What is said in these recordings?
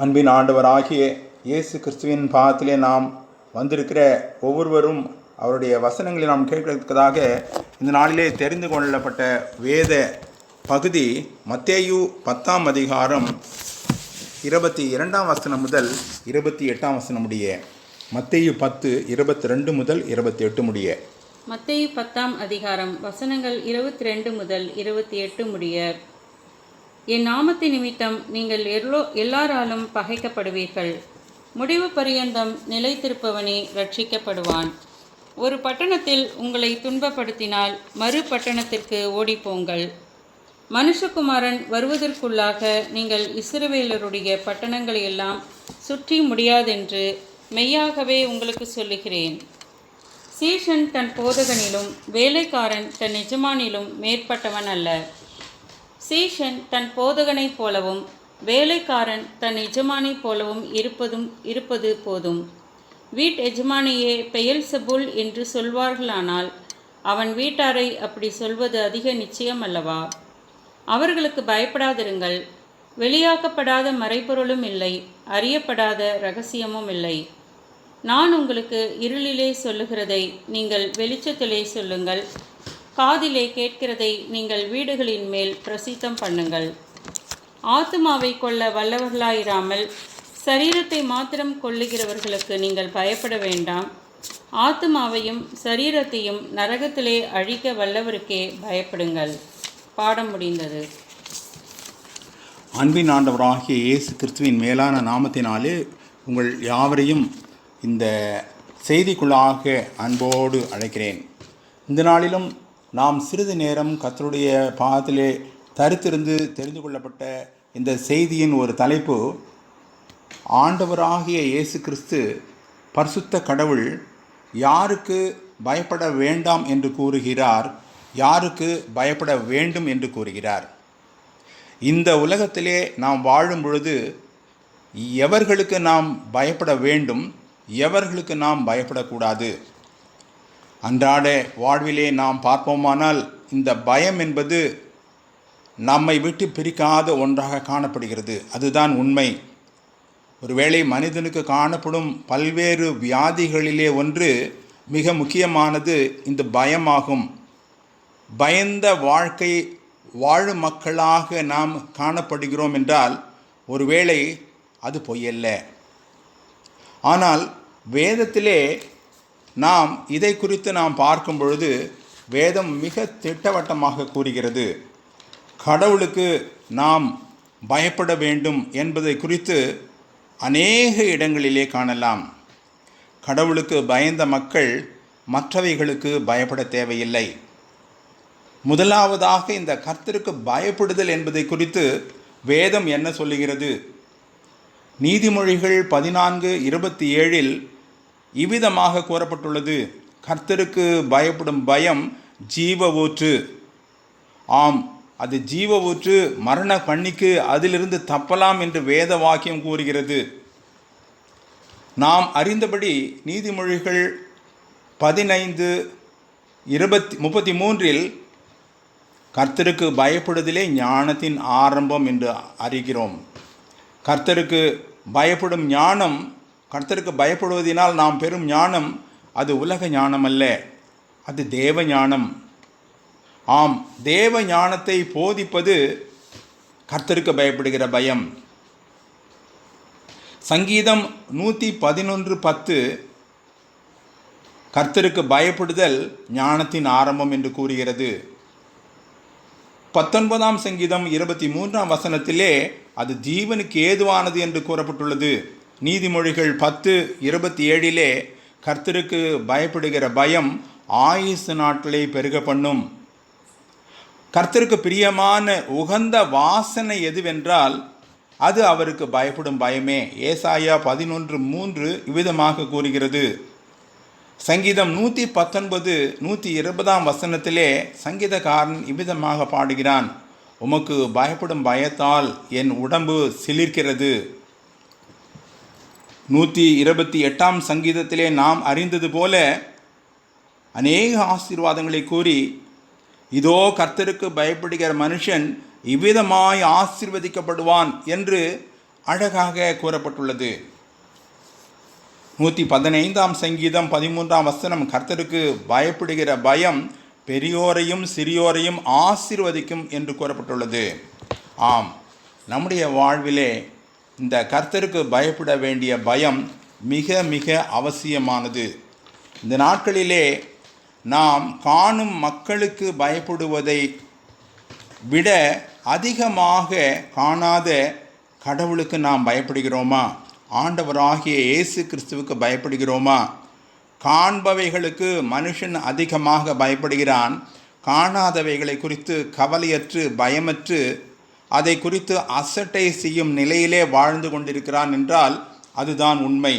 அன்பின் ஆண்டவராகிய இயேசு கிறிஸ்துவின் பாதத்திலே நாம் வந்திருக்கிற ஒவ்வொருவரும் அவருடைய வசனங்களை நாம் கேட்கிறதுக்காக இந்த நாளிலே தெரிந்து கொள்ளப்பட்ட வேத பகுதி மத்தேயு 10ஆம் அதிகாரம் 22ஆம் வசனம் முதல் 28ஆம் வசனம் முடிய. மத்தேயு 10 22 முதல் 28 முடிய. மத்தேயு 10ஆம் அதிகாரம் வசனங்கள் 22 முதல் 28 முடிய. என் நாமத்து நிமித்தம் நீங்கள் எல்லாராலும் பகைக்கப்படுவீர்கள். முடிவு பரியந்தம் நிலைத்திருப்பவனே ரட்சிக்கப்படுவான். ஒரு பட்டணத்தில் உங்களை துன்பப்படுத்தினால் மறு பட்டணத்திற்கு ஓடிப்போங்கள். மனுஷகுமாரன் வருவதற்குள்ளாக நீங்கள் இஸ்ரவேலருடைய பட்டணங்களையெல்லாம் சுற்றி முடியாதென்று மெய்யாகவே உங்களுக்கு சொல்லுகிறேன். சீஷன் தன் போதகனிலும் வேலைக்காரன் தன் எஜமானிலும் மேற்பட்டவன் அல்ல. சீஷன் தன் போதகனைப் போலவும் வேலைக்காரன் தன் எஜமானைப் போலவும் இருப்பது போதும். எஜமானியே பெயல்செபூல் என்று சொல்வார்களானால் அவன் வீட்டாரை அப்படி சொல்வது அதிக நிச்சயம் அல்லவா? அவர்களுக்கு பயப்படாதிருங்கள். வெளியாக்கப்படாத மறைபொருளும் இல்லை, அறியப்படாத இரகசியமும் இல்லை. நான் உங்களுக்கு இருளிலே சொல்லுகிறதை நீங்கள் வெளிச்சத்திலே சொல்லுங்கள், காதிலே கேட்கிறதை நீங்கள் வீடுகளின் மேல் பிரசித்தம் பண்ணுங்கள். ஆத்துமாவை கொள்ள வல்லவர்களாயிராமல் சரீரத்தை மாத்திரம் கொள்ளுகிறவர்களுக்கு நீங்கள் பயப்பட வேண்டாம். ஆத்துமாவையும் சரீரத்தையும் நரகத்திலே அழிக்க வல்லவருக்கே பயப்படுங்கள். பாடம் முடிந்தது. அன்பின் ஆண்டவராகிய இயேசு கிறிஸ்துவின் மேலான நாமத்தினாலே உங்கள் யாவரையும் இந்த செய்திக்குள்ளாக அன்போடு அழைக்கிறேன். இந்த நாளிலும் நாம் சிறிது நேரம் கர்த்தருடைய பாதத்திலே தரித்திருந்து தெரிந்து கொள்ளப்பட்ட இந்த செய்தியின் ஒரு தலைப்பு, ஆண்டவராகிய இயேசு கிறிஸ்து பரிசுத்த கடவுள் யாருக்கு பயப்பட வேண்டாம் என்று கூறுகிறார், யாருக்கு பயப்பட வேண்டும் என்று கூறுகிறார். இந்த உலகத்திலே நாம் வாழும் பொழுது எவர்களுக்கு நாம் பயப்பட வேண்டும், எவர்களுக்கு நாம் பயப்படக்கூடாது? அன்றாட வாழ்விலே நாம் பார்ப்போமானால் இந்த பயம் என்பது நம்மை விட்டு பிரிக்காத ஒன்றாக காணப்படுகிறது. அதுதான் உண்மை. ஒருவேளை மனிதனுக்கு காணப்படும் பல்வேறு வியாதிகளிலே ஒன்று, மிக முக்கியமானது இந்த பயமாகும். பயந்த வாழ்க்கை வாழும் மக்களாக நாம் காணப்படுகிறோம் என்றால் ஒருவேளை அது பொய்யல்ல. ஆனால் வேதத்திலே நாம் இதை குறித்து நாம் பார்க்கும் பொழுது வேதம் மிக திட்டவட்டமாக கூறுகிறது. கடவுளுக்கு நாம் பயப்பட வேண்டும் என்பதை குறித்து அநேக இடங்களிலே காணலாம். கடவுளுக்கு பயந்த மக்கள் மற்றவைகளுக்கு பயப்பட தேவையில்லை. முதலாவதாக இந்த கர்த்தருக்கு பயப்படுதல் என்பதை குறித்து வேதம் என்ன சொல்லுகிறது? நீதிமொழிகள் 14:27 இவ்விதமாக கூறப்பட்டுள்ளது, கர்த்தருக்கு பயப்படும் பயம் ஜீவ ஊற்று. ஆம், அது ஜீவ ஊற்று. மரண கண்ணிக்கு அதிலிருந்து தப்பலாம் என்று வேத வாக்கியம் கூறுகிறது. நாம் அறிந்தபடி நீதிமொழிகள் 15:33 கர்த்தருக்கு பயப்படுதலே ஞானத்தின் ஆரம்பம் என்று அறிகிறோம். கர்த்தருக்கு பயப்படும் ஞானம், கர்த்தருக்கு பயப்படுவதனால் நாம் பெறும் ஞானம், அது உலக ஞானம் அல்ல, அது தேவ ஞானம். ஆம், தேவ ஞானத்தை போதிப்பது கர்த்தருக்கு பயப்படுகிற பயம். சங்கீதம் 111:10 கர்த்தருக்கு பயப்படுதல் ஞானத்தின் ஆரம்பம் என்று கூறுகிறது. 19ஆம் சங்கீதம் 23ஆம் வசனத்திலே அது ஜீவனுக்கு ஏதுவானது என்று கூறப்பட்டுள்ளது. நீதிமொழிகள் 10:27 கர்த்தருக்கு பயப்படுகிற பயம் ஆயுசு நாட்களை பெருக பண்ணும். கர்த்தருக்கு பிரியமான உகந்த வாசனை எதுவென்றால் அது அவருக்கு பயப்படும் பயமே. ஏசாயா 11:3 இவ்விதமாக கூறுகிறது. சங்கீதம் 119 120ஆம் வசனத்திலே சங்கீதக்காரன் இவ்விதமாக பாடுகிறான், உமக்கு பயப்படும் பயத்தால் என் உடம்பு சிலிர்க்கிறது. 128ஆம் சங்கீதத்திலே நாம் அறிந்தது போல அநேக ஆசீர்வாதங்களை கூறி, இதோ கர்த்தருக்கு பயப்படுகிற மனுஷன் இவ்விதமாய் ஆசீர்வதிக்கப்படுவான் என்று அழகாக கூறப்பட்டுள்ளது. 115 சங்கீதம் 13 கர்த்தருக்கு பயப்படுகிற பயம் பெரியோரையும் சிறியோரையும் ஆசீர்வதிக்கும் என்று கூறப்பட்டுள்ளது. ஆம், நம்முடைய வாழ்விலே இந்த கர்த்தருக்கு பயப்பட வேண்டிய பயம் மிக மிக அவசியமானது. இந்த நாட்களிலே நாம் காணும் மக்களுக்கு பயப்படுவதை விட அதிகமாக காணாத கடவுளுக்கு நாம் பயப்படுகிறோமா? ஆண்டவராகிய இயேசு கிறிஸ்துவுக்கு பயப்படுகிறோமா? காண்பவைகளுக்கு மனுஷன் அதிகமாக பயப்படுகிறான். காணாதவைகளை குறித்து கவலையற்று பயமற்று அதை குறித்து அசட்டை செய்யும் நிலையிலே வாழ்ந்து கொண்டிருக்கிறான் என்றால் அதுதான் உண்மை.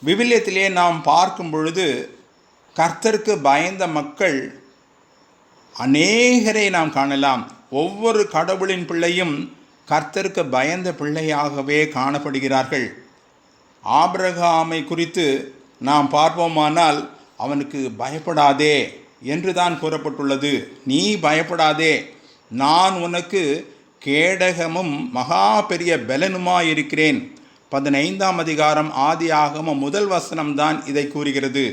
விவிலியத்திலே நாம் பார்க்கும் பொழுது கர்த்தருக்கு பயந்த மக்கள் அநேகரை நாம் காணலாம். ஒவ்வொரு கடவுளின் பிள்ளையும் கர்த்தருக்கு பயந்த பிள்ளையாகவே காணப்படுகிறார்கள். ஆபிரகாமை குறித்து நாம் பார்ப்போமானால் அவனுக்கு பயப்படாதே என்று தான் கூறப்பட்டுள்ளது. நீ பயப்படாதே, நான் உனக்கு கேடகமும் மகா பெரிய பெலனுமாயிருக்கிறேன். 15 அதிகாரம் ஆதியாகமம் 1 தான் இதை கூறுகிறது.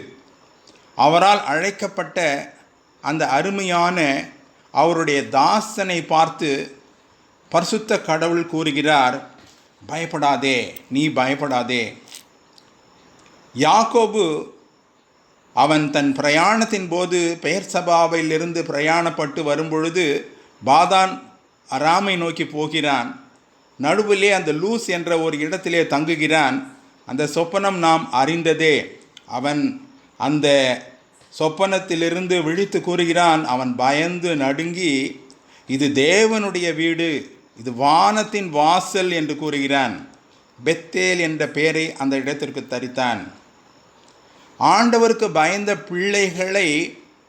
அவரால் அழைக்கப்பட்ட அந்த அருமையான அவருடைய தாசனை பார்த்து பரிசுத்த கடவுள் கூறுகிறார், பயப்படாதே, நீ பயப்படாதே. யாக்கோபு அவன் தன் பிரயாணத்தின் போது பெயர்சபாவிலிருந்து பிரயாணப்பட்டு வரும்பொழுது பாதான் அராமை நோக்கி போகிறான். நடுவிலே அந்த லூஸ் என்ற ஒரு இடத்திலே தங்குகிறான். அந்த சொப்பனம் நாம் அறிந்ததே. அவன் அந்த சொப்பனத்திலிருந்து விழித்து கூறுகிறான். அவன் பயந்து நடுங்கி, இது தேவனுடைய வீடு, இது வானத்தின் வாசல் என்று கூறுகிறான். பெத்தேல் என்ற பெயரை அந்த இடத்திற்கு தரித்தான். ஆண்டவருக்கு பயந்த பிள்ளைகளை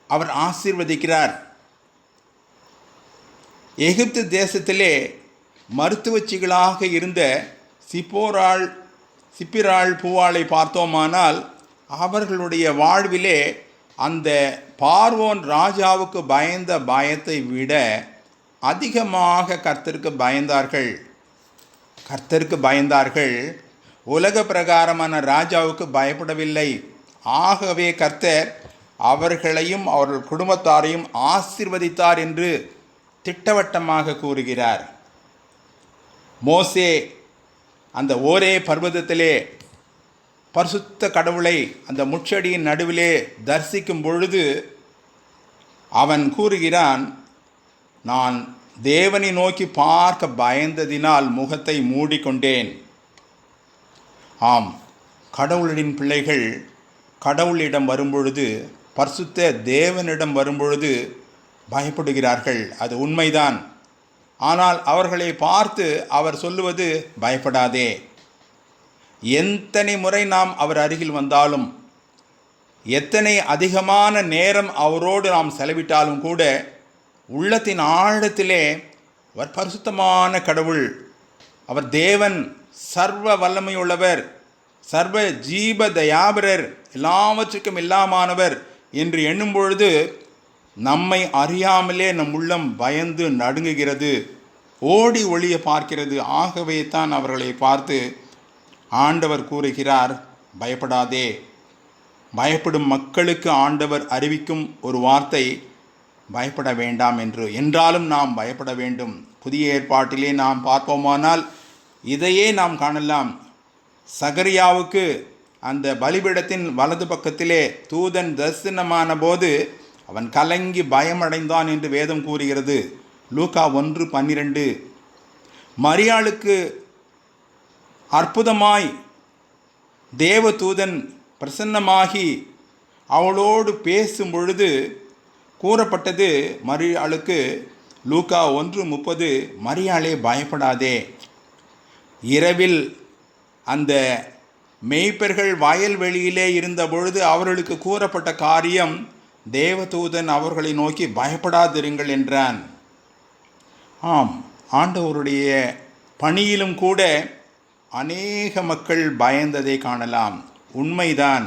அவர் ஆசீர்வதிக்கிறார். எகிப்து தேசத்திலே மருத்துவச்சிகளாக இருந்த சிப்பிராள் பூவாளை பார்த்தோமானால் அவர்களுடைய வாழ்விலே அந்த பார்வோன் ராஜாவுக்கு பயந்த பயத்தை விட அதிகமாக கர்த்தருக்கு பயந்தார்கள். உலக பிரகாரமான ராஜாவுக்கு பயப்படவில்லை. ஆகவே கர்த்தர் அவர்களையும் அவர்கள் குடும்பத்தாரையும் ஆசீர்வதித்தார் என்று திட்டவட்டமாக கூறுகிறார். மோசே அந்த ஓரே பர்வதத்திலே பரிசுத்த கடவுளை அந்த முட்செடியின் நடுவிலே தரிசிக்கும் பொழுது அவன் கூறுகிறான், நான் தேவனை நோக்கி பார்க்க பயந்ததினால் முகத்தை மூடிக்கொண்டேன். ஆம், கடவுளின் பிள்ளைகள் கடவுளிடம் வரும்பொழுது, பரிசுத்த தேவனிடம் வரும்பொழுது பயப்படுகிறார்கள். அது உண்மைதான். ஆனால் அவர்களை பார்த்து அவர் சொல்லுவது, பயப்படாதே. எத்தனை முறை நாம் அவர் அருகில் வந்தாலும், எத்தனை அதிகமான நேரம் அவரோடு நாம் செலவிட்டாலும் கூட உள்ளத்தின் ஆழத்திலே அவர் பரிசுத்தமான கடவுள், அவர் தேவன், சர்வ வல்லமையுள்ளவர், சர்வ ஜீவ தயாபரர், எல்லாவற்றுக்கும் எல்லாமானவர் என்று எண்ணும் பொழுது நம்மை அறியாமலே நம் உள்ளம் பயந்து நடுங்குகிறது, ஓடி ஒளிய பார்க்கிறது. ஆகவே தான் அவர்களை பார்த்து ஆண்டவர் கூறுகிறார், பயப்படாதே. பயப்படும் மக்களுக்கு ஆண்டவர் அறிவிக்கும் ஒரு வார்த்தை, பயப்பட வேண்டாம் என்று. என்றாலும் நாம் பயப்பட வேண்டும். புதிய ஏற்பாட்டிலே நாம் பார்ப்போமானால் இதையே நாம் காணலாம். சகரியாவுக்கு அந்த பலிபீடத்தின் வலது பக்கத்திலே தூதன் தரிசனமான போது அவன் கலங்கி பயமடைந்தான் என்று வேதம் கூறுகிறது. லூக்கா 1:12. மரியாளுக்கு அற்புதமாய் தேவதூதன் பிரசன்னமாகி அவளோடு பேசும் பொழுது கூறப்பட்டது மரியாளுக்கு, லூக்கா 1:30, மரியாளே பயப்படாதே. இரவில் அந்த மேய்ப்பர்கள் வயல்வெளியிலே இருந்த பொழுது அவர்களுக்கு கூறப்பட்ட காரியம், தேவதூதன் அவர்களை நோக்கி பயப்படாதிருங்கள் என்றான். ஆம், ஆண்டவருடைய பணியிலும் கூட அநேக மக்கள் பயந்ததை காணலாம். உண்மைதான்.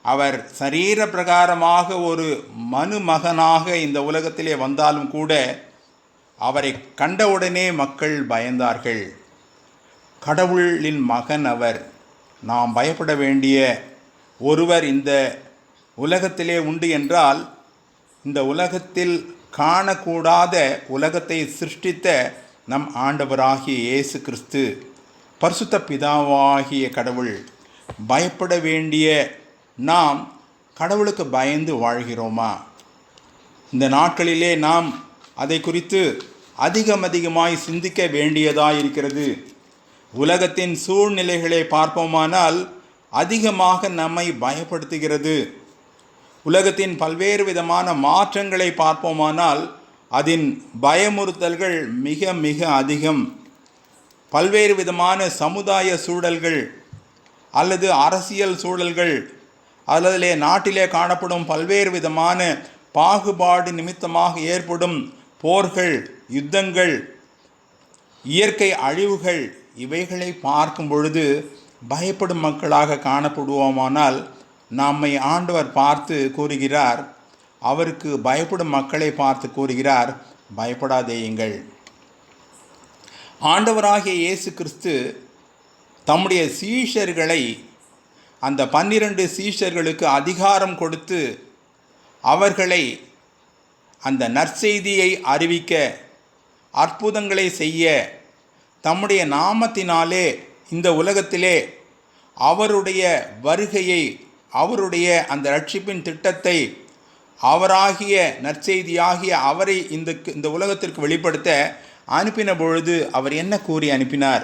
அவர் சரீர பிரகாரமாக ஒரு மனுமகனாக இந்த உலகத்திலே வந்தாலும் கூட அவரை கண்டவுடனே மக்கள் பயந்தார்கள். கடவுளின் மகன் அவர். நாம் பயப்பட வேண்டிய ஒருவர் இந்த உலகத்திலே உண்டு என்றால், இந்த உலகத்தில் காணக்கூடாத உலகத்தை சிருஷ்டித்த நம் ஆண்டவராகிய இயேசு கிறிஸ்து, பரிசுத்த பிதாவாகிய கடவுள். பயப்பட வேண்டிய நாம் கடவுளுக்கு பயந்து வாழ்கிறோமா? இந்த நாட்களிலே நாம் அதை குறித்து அதிகமாய் சிந்திக்க வேண்டியதாக இருக்கிறது. உலகத்தின் சூழ்நிலைகளை பார்ப்போமானால் அதிகமாக நம்மை பயப்படுத்துகிறது. உலகத்தின் பல்வேறு விதமான மாற்றங்களை பார்ப்போமானால் அதன் பயமுறுத்தல்கள் மிக அதிகம். பல்வேறு விதமான சமுதாய சூழல்கள் அல்லது அரசியல் சூழல்கள் அல்லது நாட்டிலே காணப்படும் பல்வேறு விதமான பாகுபாடு நிமித்தமாக ஏற்படும் போர்கள், யுத்தங்கள், இயற்கை அழிவுகள், இவைகளை பார்க்கும் பொழுது பயப்படும் மக்களாக காணப்படுவோமானால் நம்மை ஆண்டவர் பார்த்து கூறுகிறார், அவருக்கு பயப்படும் மக்களை பார்த்து கூறுகிறார், பயப்படாதேயுங்கள். ஆண்டவராகிய இயேசு கிறிஸ்து தம்முடைய சீஷர்களை, அந்த 12 சீஷர்களுக்கு அதிகாரம் கொடுத்து அவர்களை அந்த நற்செய்தியை அறிவிக்க, அற்புதங்களை செய்ய, தம்முடைய நாமத்தினாலே இந்த உலகத்திலே அவருடைய வருகையை, அவருடைய அந்த ரட்சிப்பின் திட்டத்தை, அவராகிய நற்செய்தியாகிய அவரை இந்த உலகத்திற்கு வெளிப்படுத்த அனுப்பின பொழுது அவர் என்ன கூறி அனுப்பினார்?